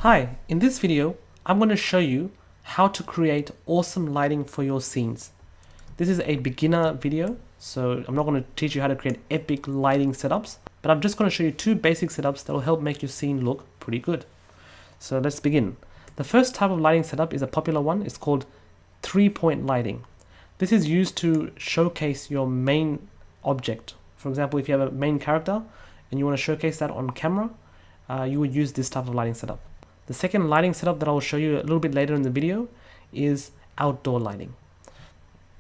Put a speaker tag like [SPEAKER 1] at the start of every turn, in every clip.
[SPEAKER 1] Hi, in this video, I'm going to show you how to create awesome lighting for your scenes. This is a beginner video, so I'm not going to teach you how to create epic lighting setups, but I'm just going to show you two basic setups that will help make your scene look pretty good. So let's begin. The first type of lighting setup is a popular one. It's called 3-point lighting. This is used to showcase your main object. For example, if you have a main character and you want to showcase that on camera, you would use this type of lighting setup. The second lighting setup that I will show you a little bit later in the video is outdoor lighting.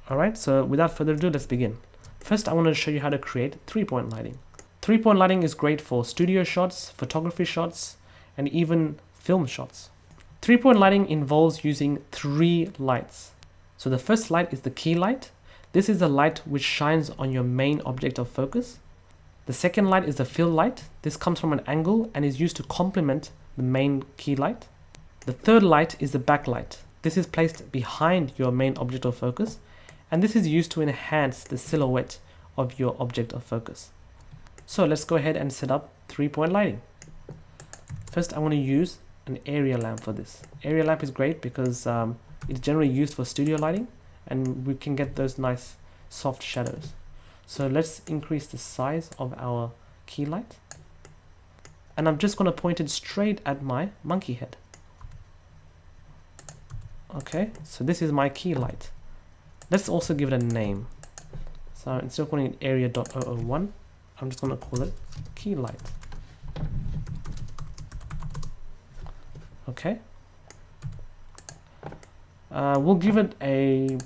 [SPEAKER 1] Alright, so without further ado, let's begin. First, I want to show you how to create 3-point lighting. 3-point lighting is great for studio shots, photography shots, and even film shots. 3-point lighting involves using 3 lights. So the first light is the key light. This is the light which shines on your main object of focus. The second light is the fill light. This comes from an angle and is used to complement the main key light. The third light is the backlight. This is placed behind your main object of focus, and this is used to enhance the silhouette of your object of focus. So let's go ahead and set up 3-point lighting. First, I want to use an area lamp for this. Area lamp is great because it's generally used for studio lighting, and we can get those nice soft shadows. So let's increase the size of our key light. And I'm just going to point it straight at my monkey head. Okay, so this is my key light. Let's also give it a name. So instead of calling it area.001, I'm just going to call it key light. Okay. We'll give it a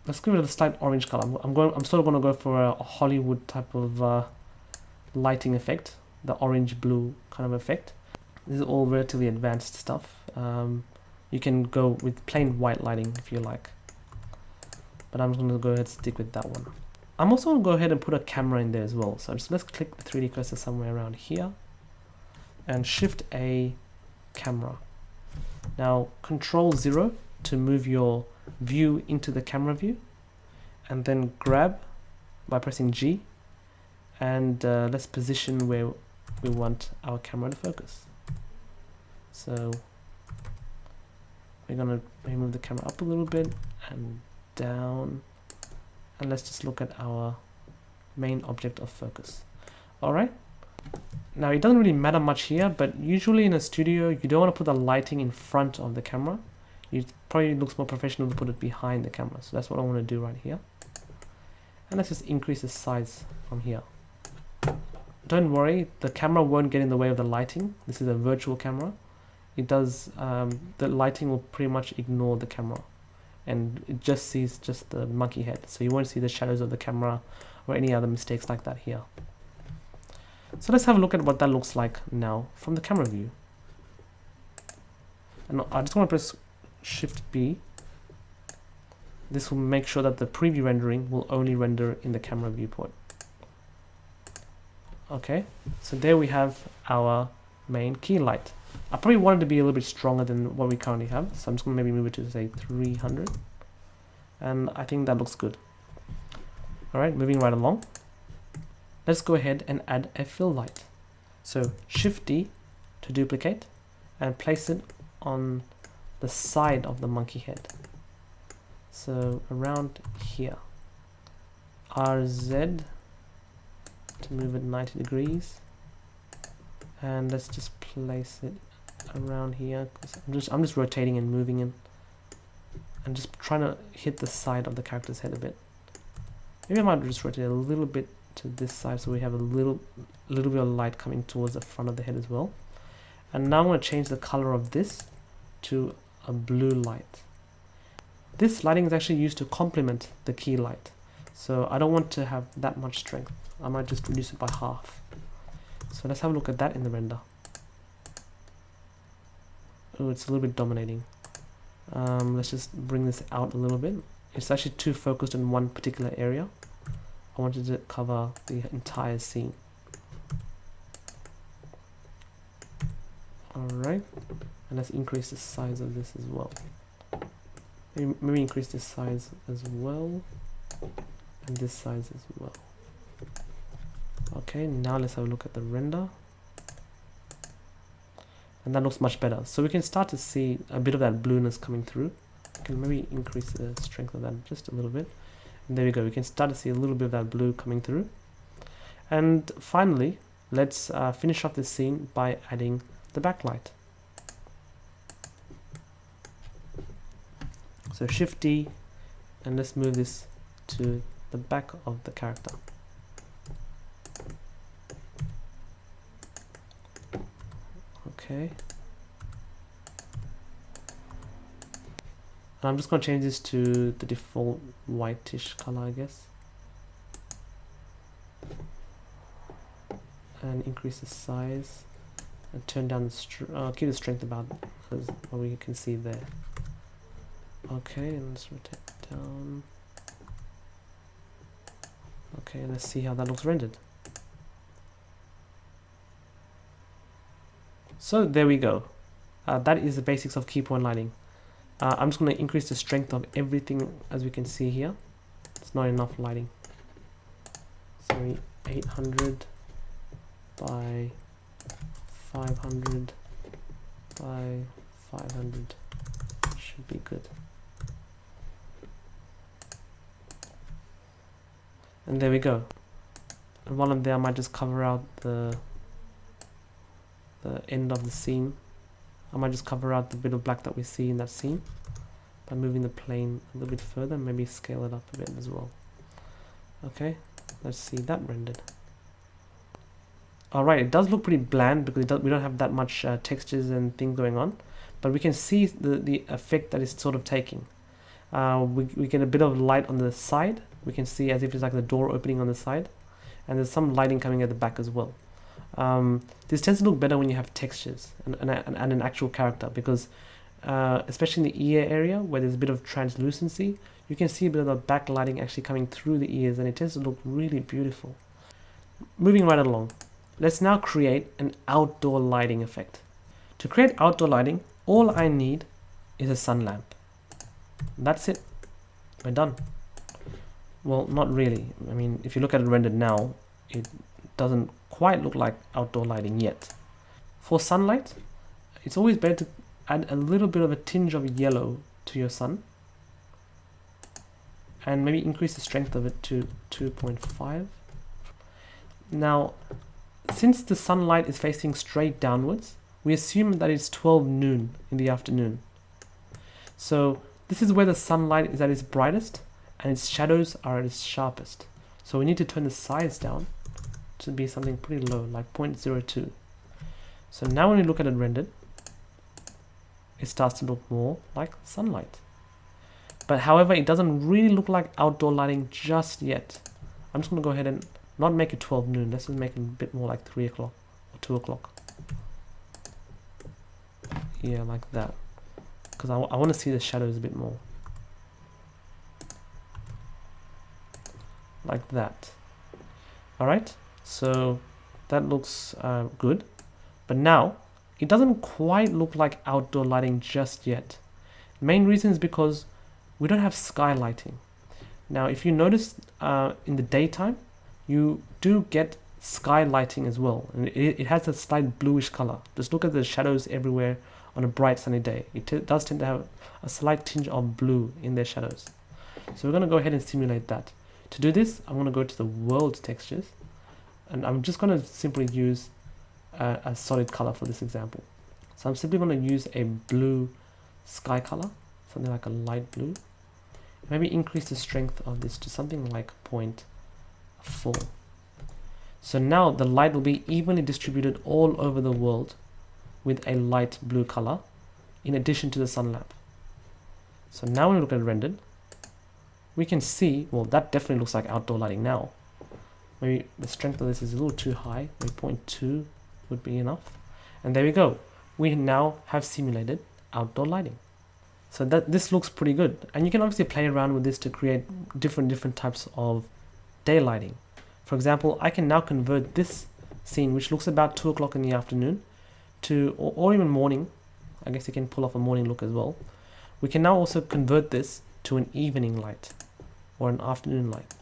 [SPEAKER 1] let's give it a slight orange color. I'm sort of going to go for a Hollywood type of lighting effect, the orange blue kind of effect. This is all relatively advanced stuff. You can go with plain white lighting if you like, but I'm just going to go ahead and stick with that one. I'm also going to go ahead and put a camera in there as well. So let's click the 3D cursor somewhere around here and shift a camera. Now Control 0 to move your view into the camera view, and then grab by pressing G, and let's position where we want our camera to focus. So we're going to move the camera up a little bit and down, and let's just look at our main object of focus. Alright, now it doesn't really matter much here, but usually in a studio you don't want to put the lighting in front of the camera. It probably looks more professional to put it behind the camera, so that's what I want to do right here. And let's just increase the size from here. Don't worry, the camera won't get in the way of the lighting. This is a virtual camera. It does, the lighting will pretty much ignore the camera, and it just sees just the monkey head. So you won't see the shadows of the camera or any other mistakes like that here. So let's have a look at what that looks like now from the camera view. And I just want to press Shift B. This will make sure that the preview rendering will only render in the camera viewport. Okay, so there we have our main key light. I probably wanted to be a little bit stronger than what we currently have, so I'm just going to maybe move it to say 300, and I think that looks good. Alright, moving right along. Let's go ahead and add a fill light. So Shift D to duplicate and place it on the side of the monkey head. So around here. RZ to move it 90 degrees, and let's just place it around here. I'm just rotating and moving it and just trying to hit the side of the character's head a bit. Maybe I might just rotate a little bit to this side so we have a little bit of light coming towards the front of the head as well. And now I'm going to change the color of this to a blue light. This lighting is actually used to complement the key light, so I don't want to have that much strength. I might just reduce it by half. So let's have a look at that in the render. Oh, it's a little bit dominating. Let's just bring this out a little bit. It's actually too focused in one particular area. I wanted to cover the entire scene. Alright, and let's increase the size of this as well. Maybe increase this size as well, and this size as well. Okay, now let's have a look at the render. and that looks much better. So we can start to see a bit of that blueness coming through. I can maybe increase the strength of that just a little bit. And there we go, we can start to see a little bit of that blue coming through. And finally, let's finish off this scene by adding the backlight. So Shift D, and let's move this to the back of the character. Okay. I'm just going to change this to the default whitish color, I guess. And increase the size and turn down the keep the strength about as what we can see there. Okay, and let's rotate it down. Okay, let's see how that looks rendered. So there we go. That is the basics of key point lighting. I'm just going to increase the strength of everything, as we can see here. It's not enough lighting. So 800 by 500 by 500 should be good. And there we go. And while I'm there, I might just cover out the end of the scene. I might just cover out the bit of black that we see in that scene by moving the plane a little bit further, maybe scale it up a bit as well. Okay, let's see that rendered. Alright, it does look pretty bland because we don't have that much textures and things going on, but we can see the effect that it's sort of taking. We get a bit of light on the side. We can see as if it's like the door opening on the side, and there's some lighting coming at the back as well. This tends to look better when you have textures and an actual character, because especially in the ear area where there's a bit of translucency, you can see a bit of the backlighting actually coming through the ears, and it tends to look really beautiful. Moving right along, let's now create an outdoor lighting effect. To create outdoor lighting, all I need is a sun lamp. That's it. We're done. Well, not really. I mean, if you look at it rendered now, it doesn't quite look like outdoor lighting yet. For sunlight, it's always better to add a little bit of a tinge of yellow to your sun, and maybe increase the strength of it to 2.5. Now, since the sunlight is facing straight downwards, we assume that it's 12 noon in the afternoon. So this is where the sunlight is at its brightest and its shadows are at its sharpest. So we need to turn the size down to be something pretty low, like 0.02. So now when we look at it rendered, it starts to look more like sunlight. But however, it doesn't really look like outdoor lighting just yet. I'm just going to go ahead and not make it 12 noon. Let's just make it a bit more like 3 o'clock or 2 o'clock. Yeah, like that. Because I want to see the shadows a bit more. Like that. Alright, so that looks good. But now, it doesn't quite look like outdoor lighting just yet. The main reason is because we don't have sky lighting. Now, if you notice in the daytime, you do get sky lighting as well. And it has a slight bluish color. Just look at the shadows everywhere on a bright sunny day. It does tend to have a slight tinge of blue in their shadows. So we're going to go ahead and simulate that. To do this, I'm going to go to the world textures, and I'm just going to simply use a solid color for this example. So I'm simply going to use a blue sky color, something like a light blue. Maybe increase the strength of this to something like 0.4. So now the light will be evenly distributed all over the world with a light blue color in addition to the sun lamp. So now when we look at it rendered, we can see, well, that definitely looks like outdoor lighting now. Maybe the strength of this is a little too high, maybe 0.2 would be enough. And there we go. We now have simulated outdoor lighting. So this looks pretty good. And you can obviously play around with this to create different types of day lighting. For example, I can now convert this scene, which looks about 2 o'clock in the afternoon, to, or even morning. I guess you can pull off a morning look as well. We can now also convert this to an evening light or an afternoon light.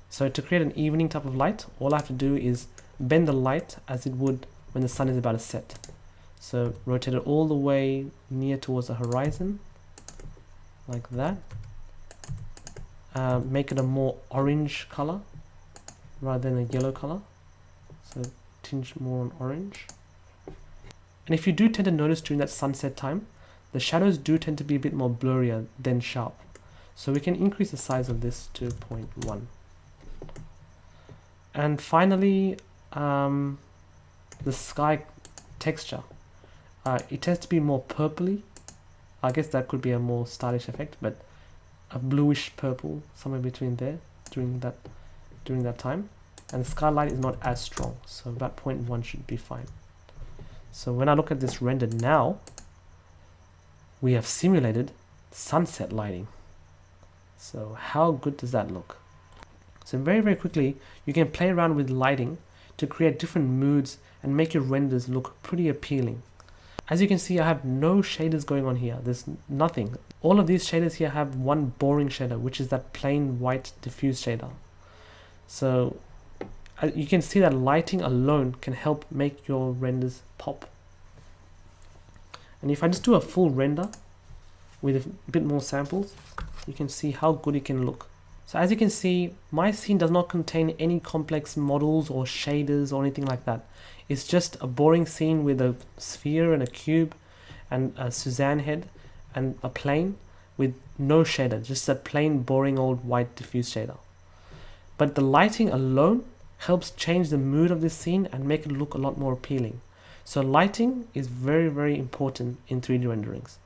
[SPEAKER 1] So to create an evening type of light, all I have to do is bend the light as it would when the sun is about to set. So rotate it all the way near towards the horizon, like that. Make it a more orange color rather than a yellow color. So tinge more on orange. And if you do tend to notice during that sunset time, the shadows do tend to be a bit more blurrier than sharp. So we can increase the size of this to 0.1. And finally, the sky texture. It tends to be more purpley. I guess that could be a more stylish effect, but a bluish purple, somewhere between there during that time. And the skylight is not as strong, so about 0.1 should be fine. So when I look at this rendered now, we have simulated sunset lighting. So how good does that look? So very quickly, you can play around with lighting to create different moods and make your renders look pretty appealing. As you can see, I have no shaders going on here. There's nothing. All of these shaders here have one boring shader, which is that plain white diffuse shader. So you can see that lighting alone can help make your renders pop. And if I just do a full render with a bit more samples, you can see how good it can look. So as you can see, my scene does not contain any complex models or shaders or anything like that. It's just a boring scene with a sphere and a cube and a Suzanne head and a plane with no shader, just a plain boring old white diffuse shader. But the lighting alone helps change the mood of this scene and make it look a lot more appealing. So lighting is very important in 3D renderings.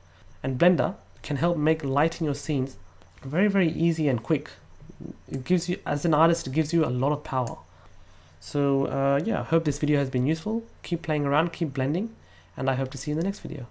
[SPEAKER 1] And Blender can help make lighting your scenes very easy and quick. It gives you, as an artist, it gives you a lot of power. So yeah, I hope this video has been useful. Keep playing around, keep blending, and I hope to see you in the next video.